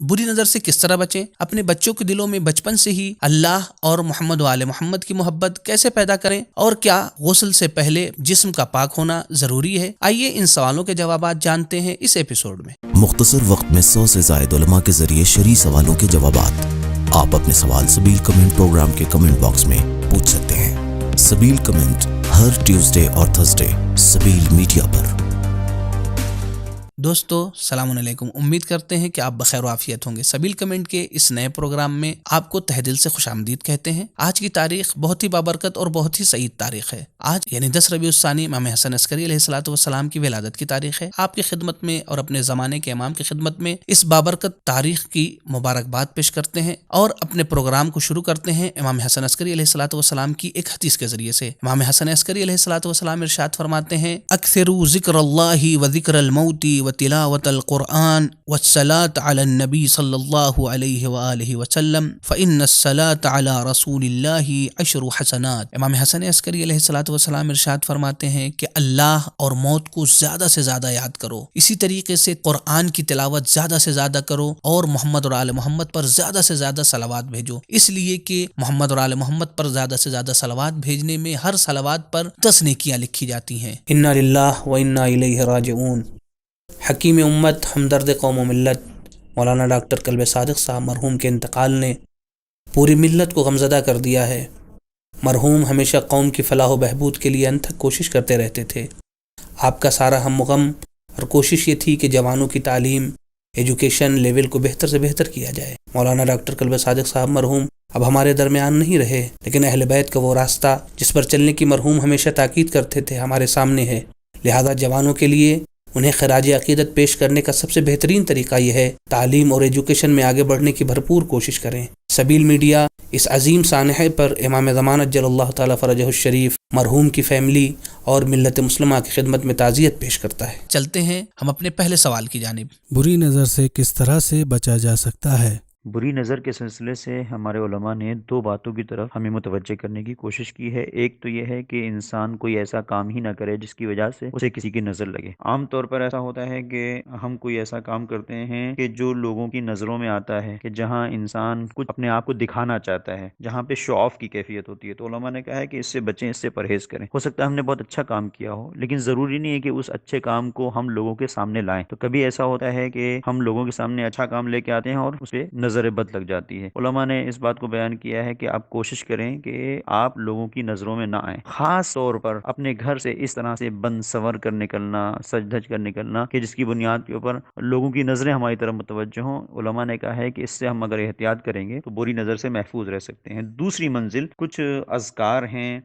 बुरी नज़र से किस तरह बचें, अपने बच्चों के दिलों में बचपन से ही अल्लाह और मोहम्मद व आले मोहम्मद की मोहब्बत कैसे पैदा करें, और क्या गुस्ल से पहले जिस्म का पाक होना ज़रूरी है। आइए इन सवालों के जवाबात जानते हैं इस एपिसोड में। मुख्तसर वक्त में 100 से ज़ायद उलमा के जरिए शरई सवालों के जवाबात। आप अपने सवाल सबील कमेंट प्रोग्राम के कमेंट बॉक्स में पूछ सकते हैं। सबील कमेंट हर ट्यूसडे और थर्सडे सबील मीडिया पर। दोस्तों सलाम अलैकुम, उम्मीद करते हैं कि आप बखैर वाफियत होंगे। सबील कमेंट के इस नए प्रोग्राम में आपको तहे दिल से खुशामदीद कहते हैं। आज की तारीख बहुत ही बाबरकत और बहुत ही सईद तारीख है। आज यानी 10 रबीउल सानी इमाम हसन अस्करी अलैहिस्सलातु वस्सलाम की विलादत की तारीख है। आपकी खिदमत में और अपने ज़माने के इमाम की खिदमत में इस बाबरकत तारीख की मुबारकबाद पेश करते हैं और अपने प्रोग्राम को शुरू करते हैं इमाम हसन अस्करी अलैहिस्सलातु वस्सलाम की एक हदीस के जरिए से। इमाम हसन अस्करी अलैहिस्सलातु वस्सलाम इरशाद फरमाते हैं, अक्सरू ज़िक्रुल्लाहि व ज़िक्रुल मौती व तिलावतल कुरआन वस्सलात अला नबी सल्लल्लाहु अलैहि व आलिहि वसल्लम फ़इन्नस्सलात अला रसूलिल्लाहि अशरु हसनात। इमाम हसन अस्करी अलैहिस्सलातु वस्सलाम इरशाद फरमाते हैं कि अल्लाह और मौत को ज़्यादा से ज़्यादा याद करो, इसी तरीके से कुरआन की तिलावत ज़्यादा से ज़्यादा करो और मोहम्मद और आले मोहम्मद पर ज़्यादा से ज़्यादा सलावात भेजो, इसलिए कि मोहम्मद और आले मोहम्मद पर ज़्यादा से ज़्यादा सलावात भेजने में हर सलावात पर 10 नेकियां लिखी जाती हैं। इन्ना लिल्लाह व इन्ना इलैहि राजिऊन। हकीम उम्मत हमदर्द कौम व मिल्लत मौलाना डॉक्टर कल्बे सादिक साहब मरहूम के इंतकाल ने पूरी मिल्लत को गमज़दा कर दिया है। मरहूम हमेशा कौम की फलाह व बहबूद के लिए अनथक कोशिश करते रहते थे। आपका सारा हम गम और कोशिश ये थी कि जवानों की तालीम एजुकेशन लेवल को बेहतर से बेहतर किया जाए। मौलाना डॉक्टर कल्बे सादिक साहब मरहूम अब हमारे दरमियान नहीं रहे, लेकिन अहले बैत का वो रास्ता जिस पर चलने की मरहूम हमेशा ताकीद करते थे हमारे सामने है। लिहाजा जवानों के लिए उन्हें खराज अक़ीदत पेश करने का सबसे बेहतरीन तरीका यह है तालीम और एजुकेशन में आगे बढ़ने की भरपूर कोशिश करें। सबील मीडिया इस अजीम सानहे पर इमाम ज़मान अज्जलल्लाहु ताला फ़रजहु शरीफ मरहूम की फैमिली और मिल्लत मुस्लिमा की खिदमत में ताज़ियत पेश करता है। चलते हैं हम अपने पहले सवाल की जानिब। बुरी नज़र से किस तरह से बचा जा सकता है? बुरी नज़र के सिलसिले से हमारे उलमा ने 2 बातों की तरफ हमें मुतवज्जे करने की कोशिश की है। एक तो यह है कि इंसान कोई ऐसा काम ही ना करे जिसकी वजह से उसे किसी की नज़र लगे। आम तौर पर ऐसा होता है कि हम कोई ऐसा काम करते हैं कि जो लोगों की नज़रों में आता है, कि जहां इंसान कुछ अपने आप को दिखाना चाहता है, जहां पे शो ऑफ की कैफियत होती है। तो उलमा ने कहा है कि इससे बचें, इससे परहेज़ करें। हो सकता है हमने बहुत अच्छा काम किया हो, लेकिन ज़रूरी नहीं है कि उस अच्छे काम को हम लोगों के सामने लाएं। तो कभी ऐसा होता है कि हम लोगों के सामने अच्छा काम लेके आते हैं और उस पर नजर बद लग जाती है। उलमा ने इस बात को बयान किया है कि आप कोशिश करें कि आप लोगों की नजरों में ना आए। खास तौर पर अपने घर से इस तरह से बन सवर कर निकलना, सज धज कर निकलना कि जिसकी बुनियाद के ऊपर लोगों की नजरें हमारी तरफ मुतवज्जह हों। उलमा ने कहा है कि इससे हम अगर एहतियात करेंगे तो बुरी नजर से महफूज रह सकते हैं। दूसरी मंजिल कुछ अज़कार हैं,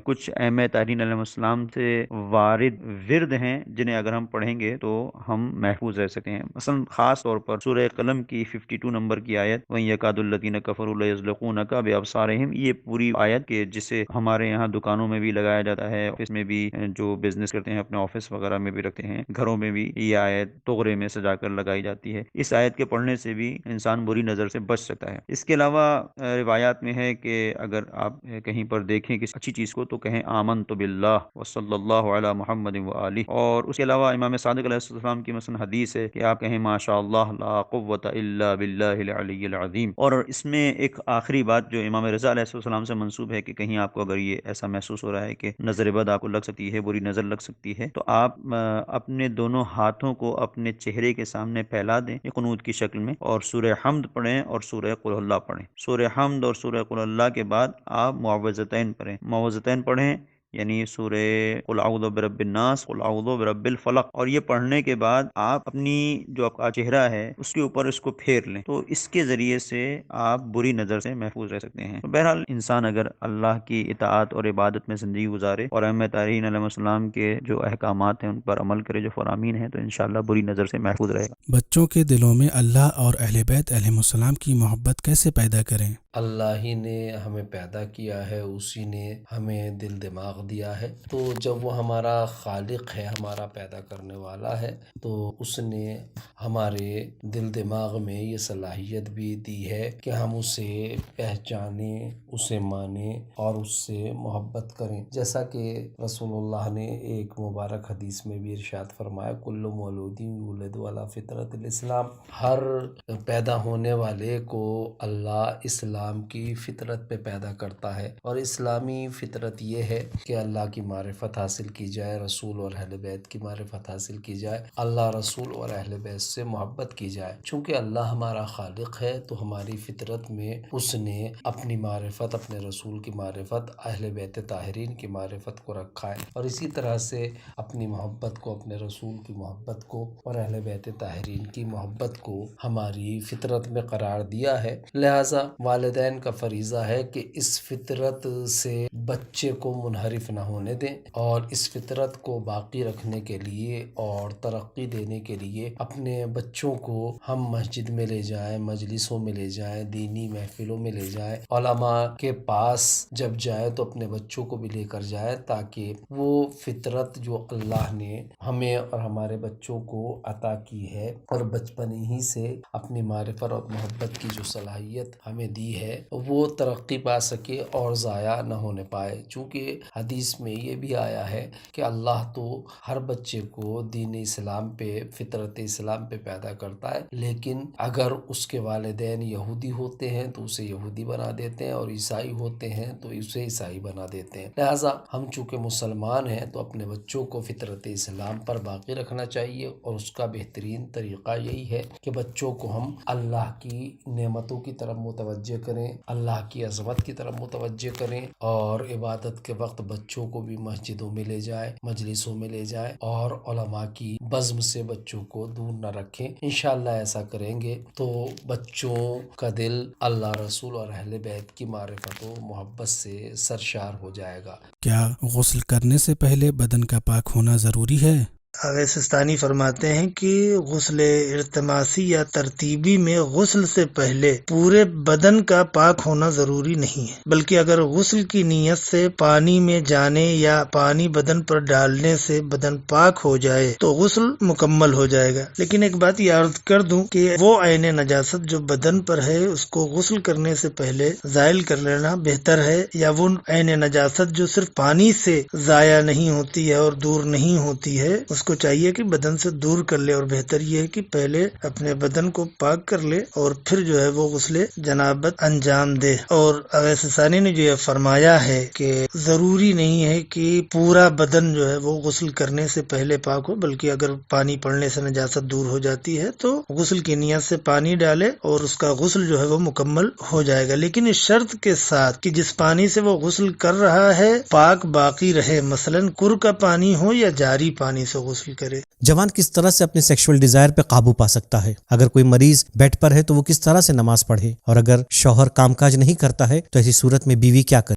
कुछ अहम तारीन अलैहिस्सलाम से वारिद विर्द हैं जिन्हें अगर हम पढ़ेंगे तो हम महफूज रह सकते हैं। मसलन खास तौर पर सूरह कलम की 52 नंबर की आयत वहीं यकादुल्लज़ीना कफ़रू लयज़्लिक़ूनका बिअब्सारिहिम, ये पूरी आयत के जिसे हमारे यहाँ दुकानों में भी लगाया जाता है, ऑफिस में भी जो बिजनेस करते हैं अपने ऑफिस वगैरह में भी रखते हैं, घरों में भी ये आयत तोगरे में सजा कर लगाई जाती है। इस आयत के पढ़ने से भी इंसान बुरी नज़र से बच सकता है। इसके अलावा रिवायात में है कि अगर आप कहीं पर देखें किसी अच्छी चीज़ को तो कहें आमनतु बिल्लाह व सल्लल्लाहु अला मुहम्मदिन व आलिहि। और उसके अलावा इमाम सादिक अलैहिस्सलाम की मसलन हदीस है कि आप कहें माशाअल्लाह ला कुव्वता इल्ला बिल्लाहिल अलिय्यिल अज़ीम। और इसमें एक आखिरी बात जो इमाम रज़ा अलैहिस्सलाम से मंसूब है कि कहीं आपको अगर ये ऐसा महसूस हो रहा है कि नज़र बद आपको लग सकती है, बुरी नज़र लग सकती है, तो आप अपने दोनों हाथों को अपने चेहरे के सामने फैला दें क़ुनूत की शक्ल में और सूरह हम्द पढ़ें और सूरह कुल हुवल्लाह पढ़ें। सूरह हम्द और सूरह कुल हुवल्लाह के बाद आप मुअव्वज़तैन पढ़ें। मुअव्वज़तैन पढ़ें यानी सूरह कुल अऊज़ु बिरब्बिन नास, कुल अऊज़ु बिरब्बिल फलक, और ये पढ़ने के बाद आप अपनी जो आपका चेहरा है उसके ऊपर इसको फेर लें। तो इसके ज़रिए से आप बुरी नज़र से महफूज रह सकते हैं। तो बहरहाल इंसान अगर अल्लाह की इताअत और इबादत में ज़िंदगी गुजारे और अइम्मा तारीन अलैहिस्सलाम के जो अहकामात हैं उन पर अमल करे, जो फ़रामीन हैं, तो इंशाअल्लाह बुरी नज़र से महफूज रहेगा। बच्चों के दिलों में अल्लाह और अहले बैत अलैहिमुस्सलाम की मोहब्बत कैसे पैदा करें? اللہ ہی نے ہمیں پیدا کیا ہے، اسی نے ہمیں دل دماغ دیا ہے، تو جب وہ ہمارا خالق ہے، ہمارا پیدا کرنے والا ہے، تو اس نے ہمارے دل دماغ میں یہ صلاحیت بھی دی ہے کہ ہم اسے پہچانیں، اسے مانیں اور اس سے محبت کریں۔ جیسا کہ رسول اللہ نے ایک مبارک حدیث میں بھی ارشاد فرمایا، کل مولود یولد علی فطرت الاسلام، ہر پیدا ہونے والے کو اللہ اسلام کی فطرت پہ پیدا کرتا ہے، اور اسلامی فطرت یہ ہے کہ اللہ کی معرفت حاصل کی جائے، رسول اور اہل بیت کی معرفت حاصل کی جائے، اللہ رسول اور اہل بیت سے محبت کی جائے۔ چونکہ اللہ ہمارا خالق ہے تو ہماری فطرت میں اس نے اپنی معرفت، اپنے رسول کی معرفت، اہل بیت طاہرین کی معرفت کو رکھا ہے، اور اسی طرح سے اپنی محبت کو، اپنے رسول کی محبت کو اور اہل بیت طاہرین کی محبت کو ہماری فطرت میں قرار دیا ہے۔ لہٰذا والدین کا فریضہ ہے کہ اس فطرت سے بچے کو منحرف نہ ہونے دیں، اور اس فطرت کو باقی رکھنے کے لیے اور ترقی دینے کے لیے اپنے بچوں کو ہم مسجد میں لے جائیں، مجلسوں میں لے جائیں، دینی محفلوں میں لے جائیں، علماء کے پاس جب جائیں تو اپنے بچوں کو بھی لے کر جائیں، تاکہ وہ فطرت جو اللہ نے ہمیں اور ہمارے بچوں کو عطا کی ہے اور بچپن ہی سے اپنی معرفت اور محبت کی جو صلاحیت ہمیں دی ہے وہ ترقی پا سکے اور ضائع نہ ہونے پائے۔ چونکہ حدیث میں یہ بھی آیا ہے کہ اللہ تو ہر بچے کو دین اسلام پہ، فطرت اسلام پہ پیدا کرتا ہے، لیکن اگر اس کے والدین یہودی ہوتے ہیں تو اسے یہودی بنا دیتے ہیں، اور عیسائی ہوتے ہیں تو اسے عیسائی بنا دیتے ہیں۔ لہٰذا ہم چونکہ مسلمان ہیں تو اپنے بچوں کو فطرت اسلام پر باقی رکھنا چاہیے، اور اس کا بہترین طریقہ یہی ہے کہ بچوں کو ہم اللہ کی نعمتوں کی طرف متوجہ کریں، اللہ کی عظمت کی طرف متوجہ کریں، اور عبادت کے وقت بچوں کو بھی مسجدوں میں لے جائیں، مجلسوں میں لے جائیں، اور علماء کی بزم سے بچوں کو دور نہ رکھیں۔ انشاءاللہ ایسا کریں گے تو بچوں کا دل اللہ رسول اور اہل بیت کی معرفت و محبت سے سرشار ہو جائے گا۔ کیا غسل کرنے سے پہلے بدن کا پاک ہونا ضروری ہے؟ اویس سستانی فرماتے ہیں کہ غسل ارتماسی یا ترتیبی میں غسل سے پہلے پورے بدن کا پاک ہونا ضروری نہیں ہے، بلکہ اگر غسل کی نیت سے پانی میں جانے یا پانی بدن پر ڈالنے سے بدن پاک ہو جائے تو غسل مکمل ہو جائے گا۔ لیکن ایک بات یہ عرض کر دوں کہ وہ عین نجاست جو بدن پر ہے اس کو غسل کرنے سے پہلے زائل کر لینا بہتر ہے، یا وہ عین نجاست جو صرف پانی سے ضائع نہیں ہوتی ہے اور دور نہیں ہوتی ہے اس کو چاہیے کہ بدن سے دور کر لے، اور بہتر یہ ہے کہ پہلے اپنے بدن کو پاک کر لے اور پھر جو ہے وہ غسل جنابت انجام دے۔ اور اویس ثانی نے جو یہ فرمایا ہے کہ ضروری نہیں ہے کہ پورا بدن جو ہے وہ غسل کرنے سے پہلے پاک ہو، بلکہ اگر پانی پڑنے سے نجاست دور ہو جاتی ہے تو غسل کی نیت سے پانی ڈالے اور اس کا غسل جو ہے وہ مکمل ہو جائے گا، لیکن اس شرط کے ساتھ کہ جس پانی سے وہ غسل کر رہا ہے پاک باقی رہے، مثلا کر کا پانی ہو یا جاری پانی سے غسل کرے۔ جوان کس طرح سے اپنے سیکشول ڈیزائر پہ قابو پا سکتا ہے؟ اگر کوئی مریض بیڈ پر ہے تو وہ کس طرح سے نماز پڑھے؟ اور اگر شوہر کام کاج نہیں کرتا ہے تو ایسی صورت میں بیوی کیا کرے؟